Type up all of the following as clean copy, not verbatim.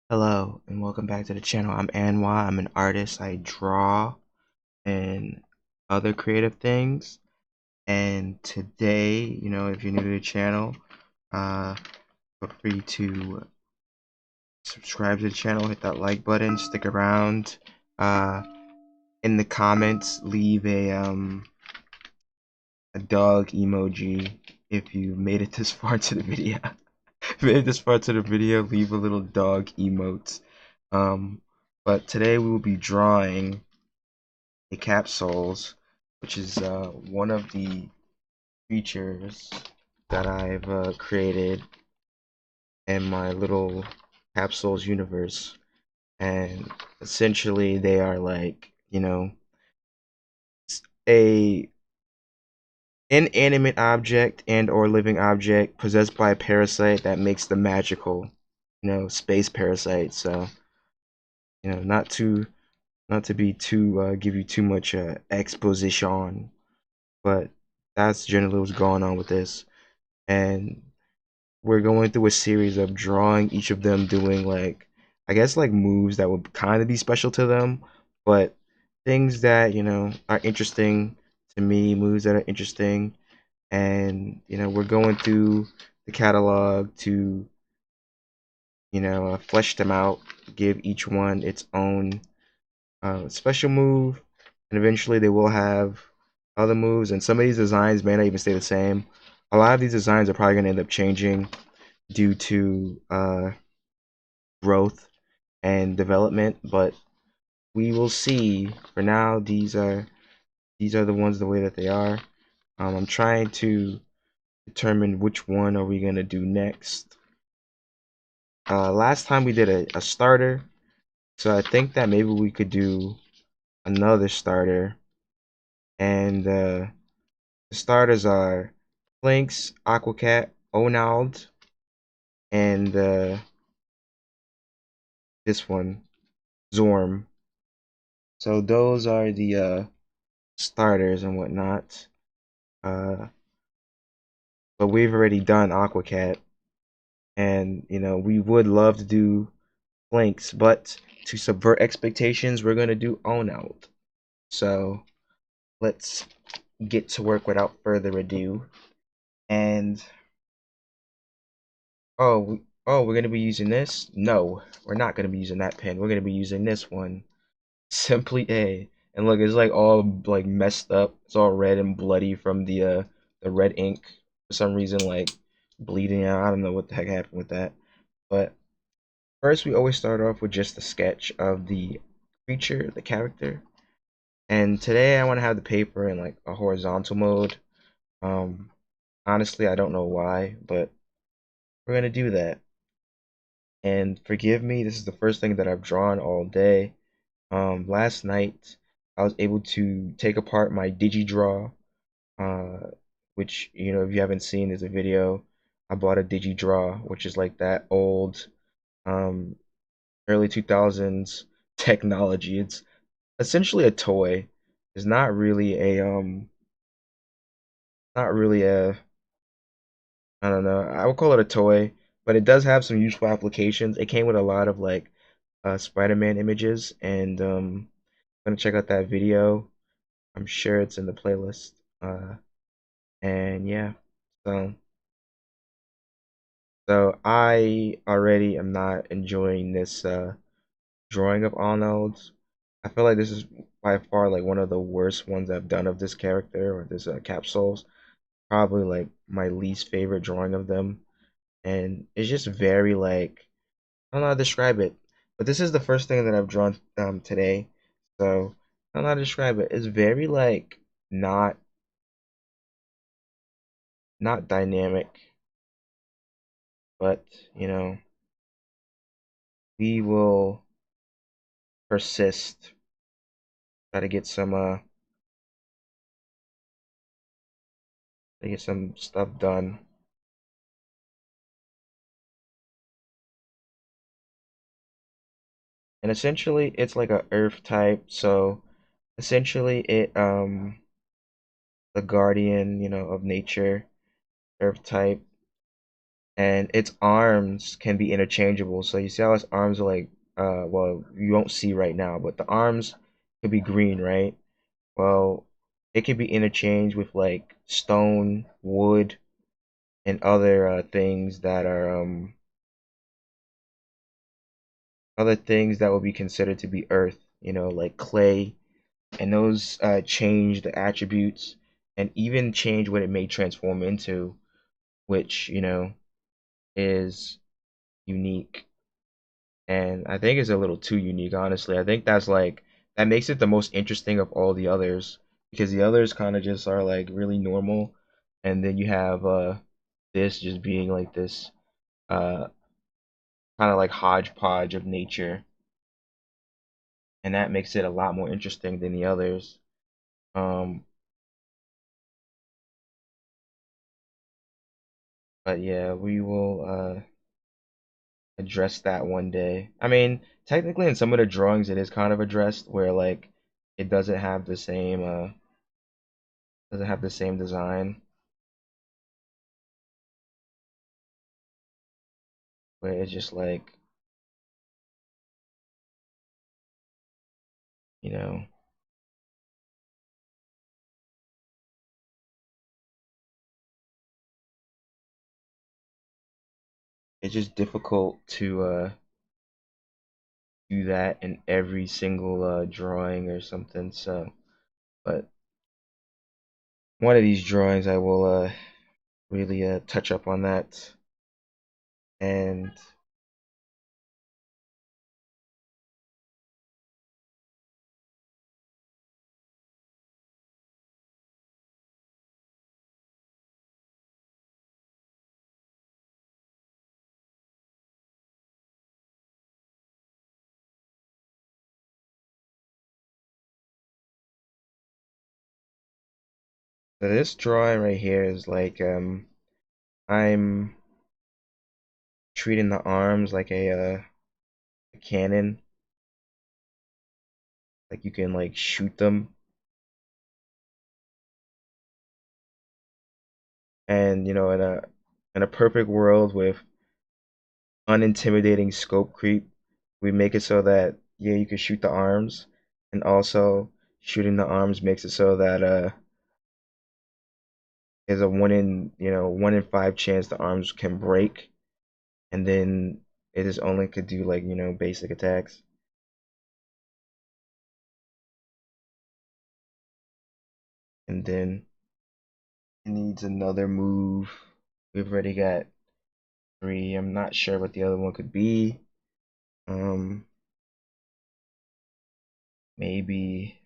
Hello and welcome back to the channel. I'm Anwa. I'm an artist. I draw and other creative things. And today, if you're new to the channel, uh, feel free to subscribe to the channel, hit that like button, stick around. Uh, in the comments, leave a dog emoji if you made it this far to the video. Made it this far to the video, leave a little dog emote. Um, but today we will be drawing a capsules, which is one of the creatures that I've created in my little capsules universe. And essentially, they are like, a inanimate object and or living object possessed by a parasite that makes them magical, space parasite. So, not to be too give you too much exposition, but that's generally what's going on with this. And we're going through a series of drawing each of them doing like, I guess, like moves that would kind of be special to them, but things that are interesting to me, moves that are interesting. And we're going through the catalog to flesh them out, give each one its own special move, and eventually they will have other moves. And some of these designs may not even stay the same. A lot of these designs are probably going to end up changing due to growth and development, but we will see. For now, these are the ones the way that they are. I'm trying to determine which one are we gonna do next. Last time we did a starter, so I think that maybe we could do another starter. And the starters are Flinks, Aquacat, Onald, and this one, Zorm. So those are the starters and whatnot. Uh, but we've already done Aquacat, and we would love to do Flinks, but to subvert expectations, we're gonna do Onald. So let's get to work without further ado. And we're gonna be using this? No, we're not gonna be using that pen. We're gonna be using this one. Simply A. And look, it's like all like messed up. It's all red and bloody from the red ink. For some reason, like bleeding out. I don't know what the heck happened with that. But first, we always start off with just a sketch of the creature, the character. And today, I want to have the paper in like a horizontal mode. Um, Honestly, I don't know why, but we're gonna do that. And forgive me, this is the first thing that I've drawn all day. Last night I was able to take apart my DigiDraw, uh, which if you haven't seen, there's a video. I bought a DigiDraw, which is like that old, um, early 2000s technology. It's essentially a toy. It's not really a, I don't know. I would call it a toy, but it does have some useful applications. It came with a lot of like Spider-Man images, and I'm gonna check out that video. I'm sure it's in the playlist. And yeah, so I already am not enjoying this drawing of Arnold. I feel like this is by far like one of the worst ones I've done of this character or this capsules. Probably like my least favorite drawing of them, and it's just very like, I don't know how to describe it. But this is the first thing that I've drawn today, so I don't know how to describe it. It's very like not not dynamic, but you know we will persist, try to get some stuff done. And essentially it's like a earth type, so essentially it the guardian, of nature, earth type. and its arms can be interchangeable. So you see how its arms are like, well, you won't see right now, but the arms could be green, right? Well, it can be interchanged with like stone, wood, and other things that are other things that would be considered to be earth, like clay, and those change the attributes and even change what it may transform into, which, is unique. And I think it's a little too unique, honestly. I think that makes it the most interesting of all the others because the others kind of just are like really normal, and then you have this just being like this uh kind of like hodgepodge of nature, and that makes it a lot more interesting than the others. Um, but yeah, we will address that one day. I mean, technically in some of the drawings it is kind of addressed where like it doesn't have the same design, where it's just like, you know, it's just difficult to do that in every single drawing or something. So, but one of these drawings I will really touch up on that. And so this drawing right here is like I'm treating the arms like a cannon, like you can like shoot them. And in a perfect world with unintimidating scope creep, we make it so that yeah, you can shoot the arms, and also shooting the arms makes it so that there's a 1 in 5 chance the arms can break, and then it is only could do like basic attacks, and then it needs another move. We've already got 3. I'm not sure what the other one could be. Um, maybe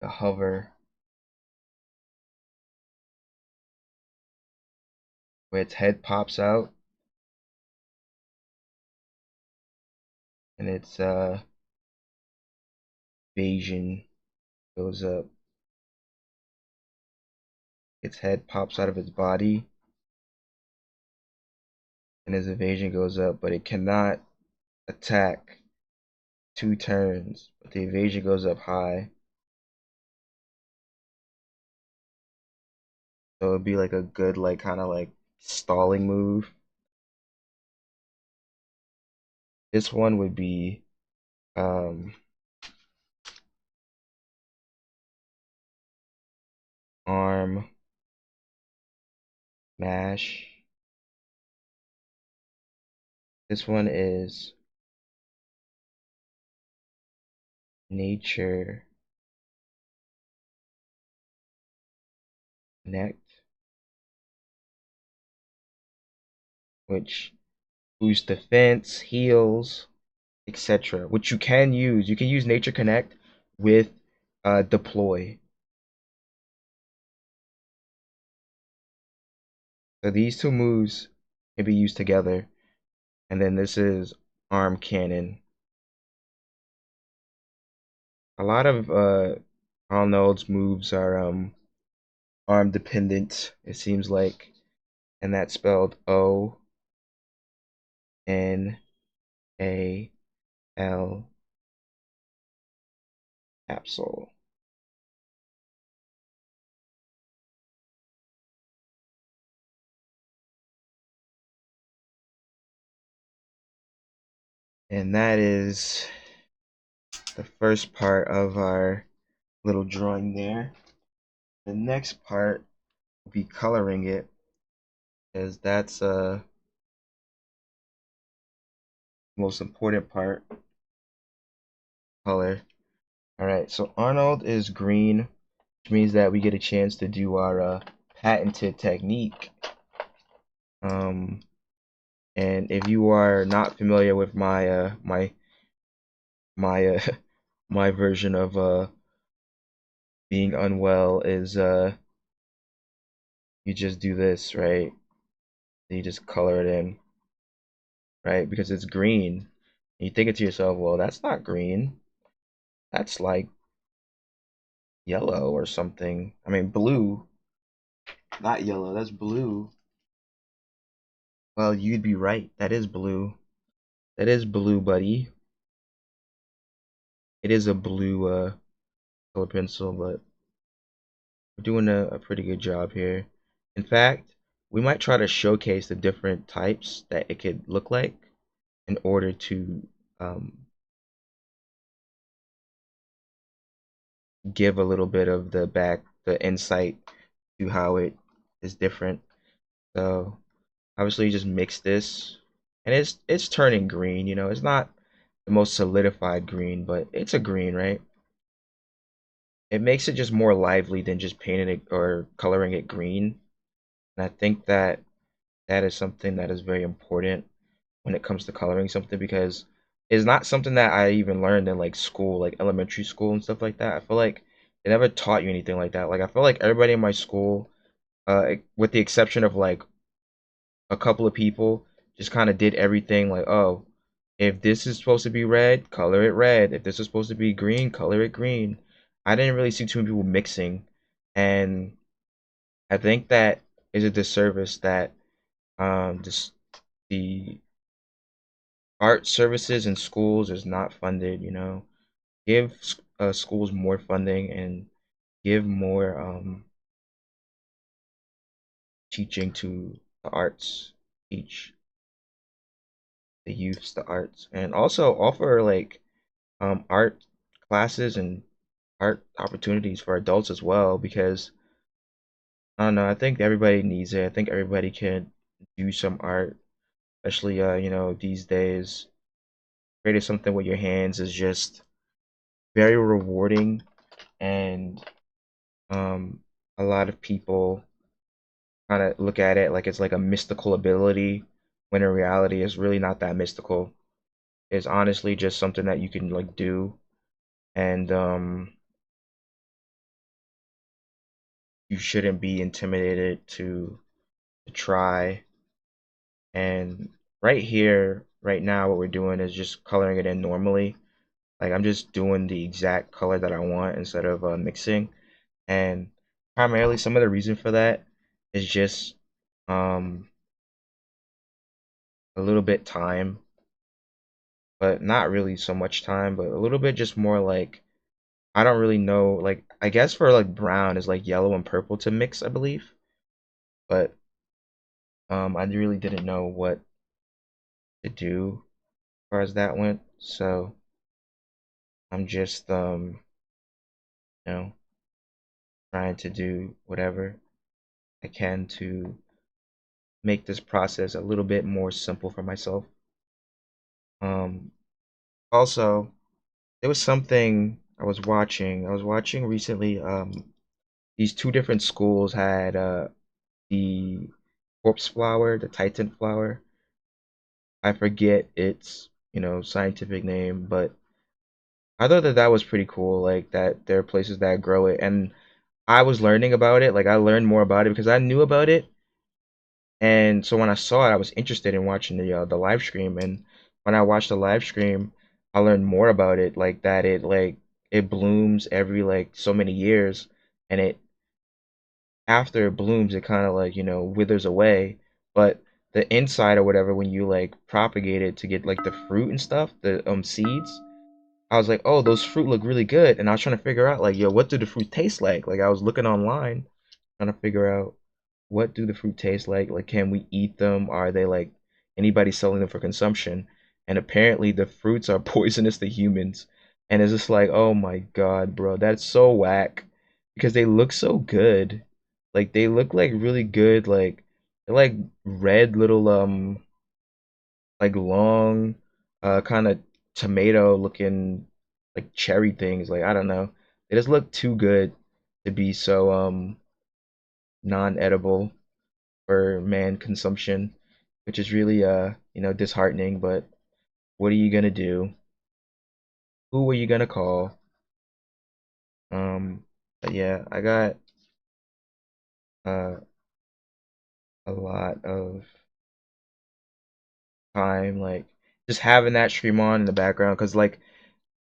the hover, where its head pops out and its evasion goes up. Its head pops out of its body and its evasion goes up, but it cannot attack 2 turns. But the evasion goes up high. So it'd be like a good like kind of like stalling move. This one would be um arm mash. This one is nature connect, which boosts defense, heals, etc. Which you can use. You can use nature connect with deploy. So these 2 moves can be used together. And then this is arm cannon. A lot of Arnold's moves are arm dependent, it seems like. And that's spelled O N A L capsule. And that is the first part of our little drawing there. The next part will be coloring it, because that's most important part, color. All right, so Arnold is green, which means that we get a chance to do our patented technique. Um, and if you are not familiar with my my version of being unwell, is you just do this, right? You just color it in, right? Because it's green. You think it to yourself, well, that's not green. That's like yellow or something. I mean, blue, not yellow. That's blue. Well, you'd be right. That is blue. That is blue, buddy. It is a blue color pencil, but we're doing a pretty good job here. In fact, we might try to showcase the different types that it could look like in order to give a little bit of the insight to how it is different. So obviously, you just mix this, and it's turning green. You know, it's not the most solidified green, but it's a green, right? It makes it just more lively than just painting it or coloring it green. And I think that that is something that is very important when it comes to coloring something, because it's not something that I even learned in like school, like elementary school and stuff like that. I feel like they never taught you anything like that. Like I feel like everybody in my school, with the exception of like a couple of people, just kind of did everything like, oh, if this is supposed to be red, color it red. If this is supposed to be green, color it green. I didn't really see too many people mixing, and I think that is a disservice that just the art services in schools is not funded. You know, give schools more funding and give more teaching to the arts. Teach the youths the arts, and also offer like art classes and art opportunities for adults as well, because I don't know, I think everybody needs it. I think everybody can do some art, especially you know, these days. Creating something with your hands is just very rewarding, and um a lot of people kind of look at it like it's like a mystical ability, when in reality it's really not that mystical. It's honestly just something that you can like do, and you shouldn't be intimidated to try. And right here, right now, what we're doing is just coloring it in normally. Like I'm just doing the exact color that I want instead of mixing. And primarily, some of the reason for that is just um, a little bit time, but not really so much time, but a little bit just more like I don't really know. Like I guess for like brown is like yellow and purple to mix, I believe. But I really didn't know what to do as far as that went. So I'm just you know, trying to do whatever I can to make this process a little bit more simple for myself. Um, Also, there was something I was watching. I was watching recently. These two different schools had the corpse flower, the Titan flower. I forget its, you know, scientific name, but I thought that that was pretty cool. Like that there are places that grow it, and I was learning about it. Like I learned more about it because I knew about it. And so when I saw it, I was interested in watching the live stream. And when I watched the live stream, I learned more about it. Like that, it blooms every like so many years, and it after it blooms, it kind of like, you know, withers away. But the inside or whatever when you like propagate it to get like the fruit and stuff, the seeds. I was like, oh, those fruit look really good, and I was trying to figure out like, yo, what do the fruit taste like? Like I was looking online trying to figure out what do the fruit taste like? Like, can we eat them? Are they like anybody selling them for consumption? And apparently, the fruits are poisonous to humans. And it's just like, oh my God, bro, that's so whack because they look so good. Like, they look like really good. Like, they're like red little, like long, kind of tomato looking, like cherry things. Like, I don't know. They just look too good to be so, non-edible for man consumption, which is really disheartening, but what are you gonna do? Who are you gonna call? But yeah, I got uh a lot of time like just having that stream on in the background because like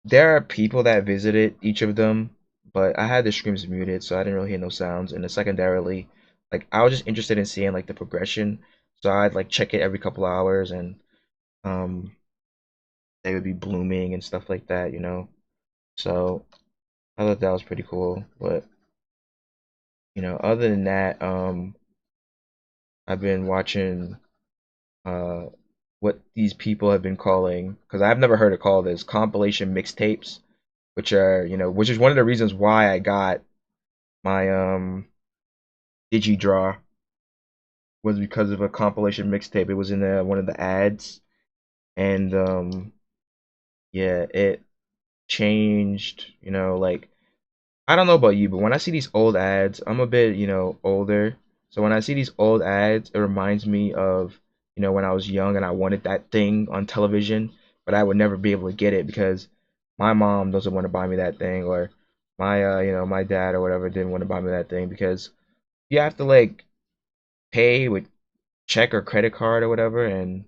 there are people that visited each of them, but I had the streams muted, so I didn't really hear no sounds. And then secondarily, like I was just interested in seeing like the progression, so I'd like check it every couple hours and um they would be blooming and stuff like that, you know. So I thought that was pretty cool. But other than that, I've been watching uh what these people have been calling because I've never heard it called this compilation mixtapes, which are which is one of the reasons why I got my DigiDraw was because of a compilation mixtape. It was in one of the ads, and yeah, it changed. Like I don't know about you, but when I see these old ads, I'm a bit, older. So when I see these old ads, it reminds me of, when I was young and I wanted that thing on television, but I would never be able to get it because my mom doesn't want to buy me that thing, or my, my dad or whatever didn't want to buy me that thing because you have to like pay with check or credit card or whatever, and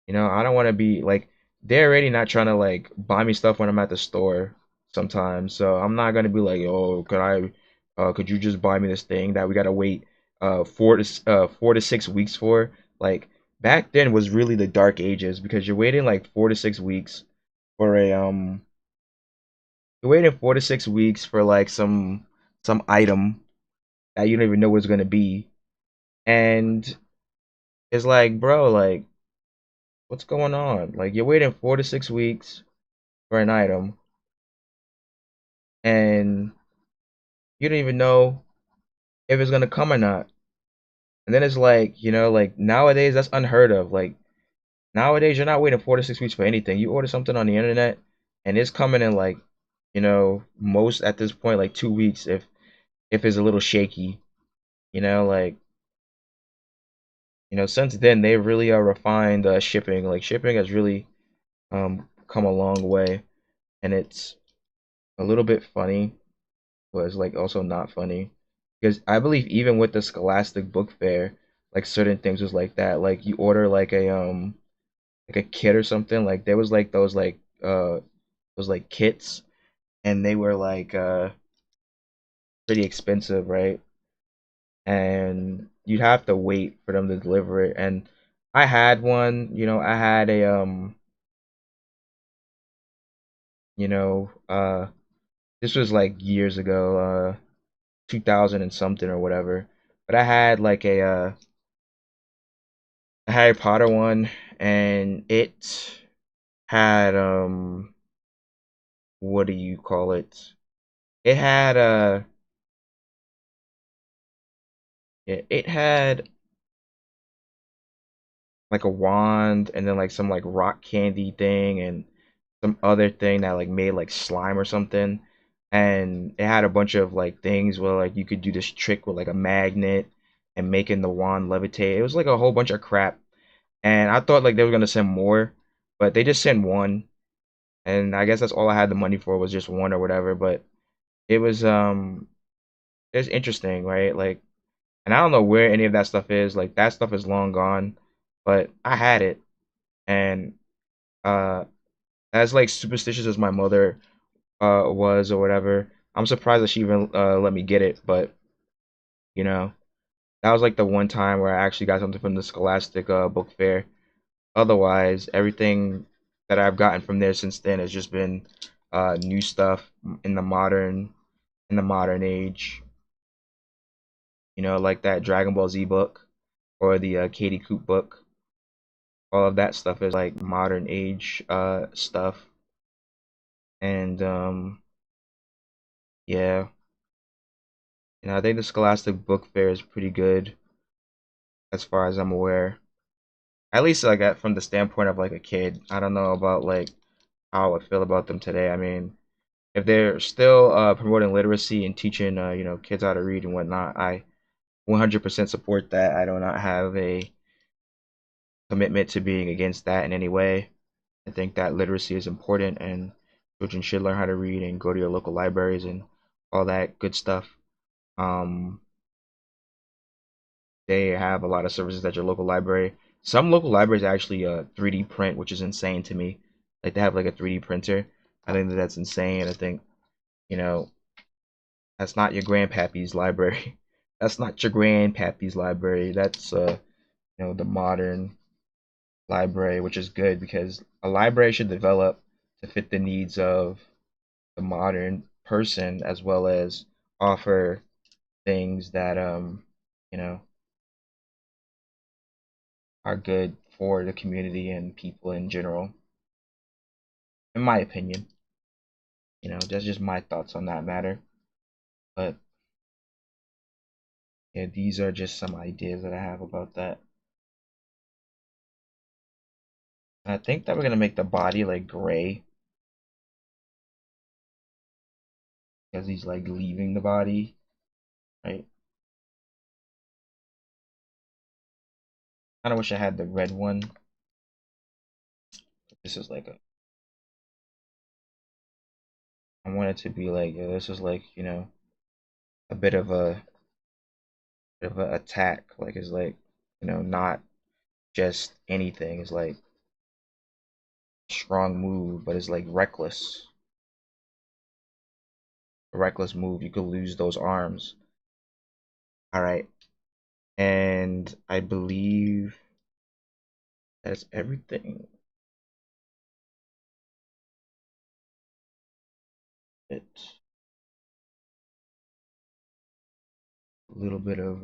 I don't want to be like they're already not trying to like buy me stuff when I'm at the store sometimes. So I'm not gonna be like, oh, could you just buy me this thing that we gotta wait 4 to 6 weeks for? Like back then was really the dark ages because you're waiting 4 to 6 weeks for a you're waiting 4 to 6 weeks for like some item that you don't even know what it's gonna be, and it's like, bro, like what's going on? Like you're waiting 4 to 6 weeks for an item and you don't even know if it's gonna come or not. And then it's like, like nowadays that's unheard of. Like nowadays you're not waiting 4 to 6 weeks for anything. You order something on the internet and it's coming in like, most at this point like 2 weeks if it's a little shaky. Like since then they really refined shipping. Like shipping has really come a long way, and it's a little bit funny was like also not funny because I believe even with the Scholastic Book Fair, like certain things was like that. Like you order like a kit or something. Like there was like those like kits, and they were like pretty expensive, right? And you'd have to wait for them to deliver it. And I had one. I had a you know this was like years ago, 2000 and something or whatever. But I had like a Harry Potter one, and it had what do you call it? It had it had like a wand and then like some like rock candy thing and some other thing that like made like slime or something. And it had a bunch of like things where like you could do this trick with like a magnet and making the wand levitate. It was like a whole bunch of crap. And I thought like they were gonna send more, but they just sent one. And I guess that's all I had the money for was just one or whatever. But it was it's interesting, right? Like, and I don't know where any of that stuff is. Like that stuff is long gone, but I had it, and uh, as like superstitious as my mother was or whatever, I'm surprised that she even let me get it. But you know, That was like the one time where I actually got something from the Scholastic book fair. Otherwise, everything that I've gotten from there since then has just been new stuff in the modern age. You know, like that Dragon Ball Z book or the Katie Coop book. All of that stuff is like modern age stuff. And yeah, you know, I think the Scholastic Book Fair is pretty good as far as I'm aware. At least like from the standpoint of like a kid. I don't know about like how I would feel about them today. I mean, if they're still promoting literacy and teaching you know, kids how to read and whatnot, I 100% support that. I do not have a commitment to being against that in any way. I think that literacy is important and children should learn how to read and go to your local libraries and all that good stuff. Um, they have a lot of services at your local library. Some local libraries actually 3D print, which is insane to me. Like they have like a 3D printer. I think that that's insane. I think, you know, that's not your grandpappy's library. That's not your grandpappy's library. That's you know, the modern library, which is good because a library should develop to fit the needs of the modern person as well as offer things that you know, are good for the community and people in general, in my opinion. You know, that's just my thoughts on that matter. But yeah, these are just some ideas that I have about that. And I think that we're gonna make the body like gray because he's like leaving the body, right? Kind of wish I had the red one. This is like a, I want it to be like, this is like, you know, a bit of a attack. Like it's like, you know, not just anything. It's like strong move, but it's like reckless. A reckless move. You could lose those arms. All right. And I believe that's everything. It's a little bit of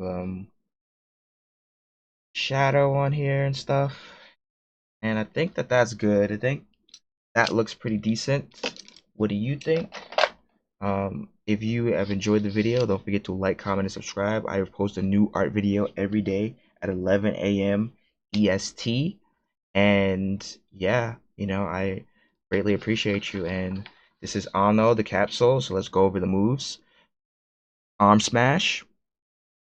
shadow on here and stuff. And I think that that's good. I think that looks pretty decent. What do you think? If you have enjoyed the video, don't forget to like, comment, and subscribe. I post a new art video every day at 11 a.m. EST. And yeah, you know, I greatly appreciate you. And this is Onald the Capsule. So let's go over the moves. Arm Smash,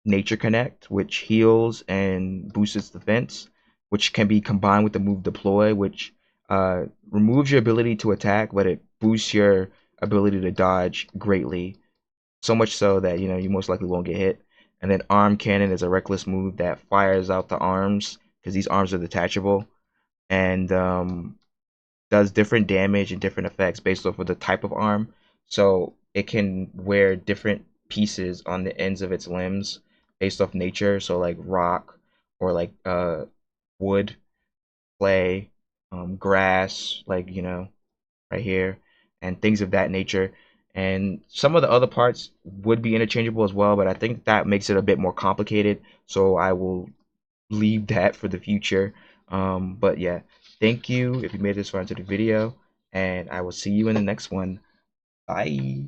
Nature Connect, which heals and boosts its defense, which can be combined with the move Deploy, which removes your ability to attack, but it boosts your ability to dodge greatly. So much so that, you know, you most likely won't get hit. And then Arm Cannon is a reckless move that fires out the arms because these arms are detachable and does different damage and different effects based off of the type of arm. So it can wear different pieces on the ends of its limbs based off nature. So like rock or like wood, clay, grass, like, you know, right here, and things of that nature. And some of the other parts would be interchangeable as well, but I think that makes it a bit more complicated. So I will leave that for the future. But yeah, thank you if you made this far into the video, and I will see you in the next one. Bye.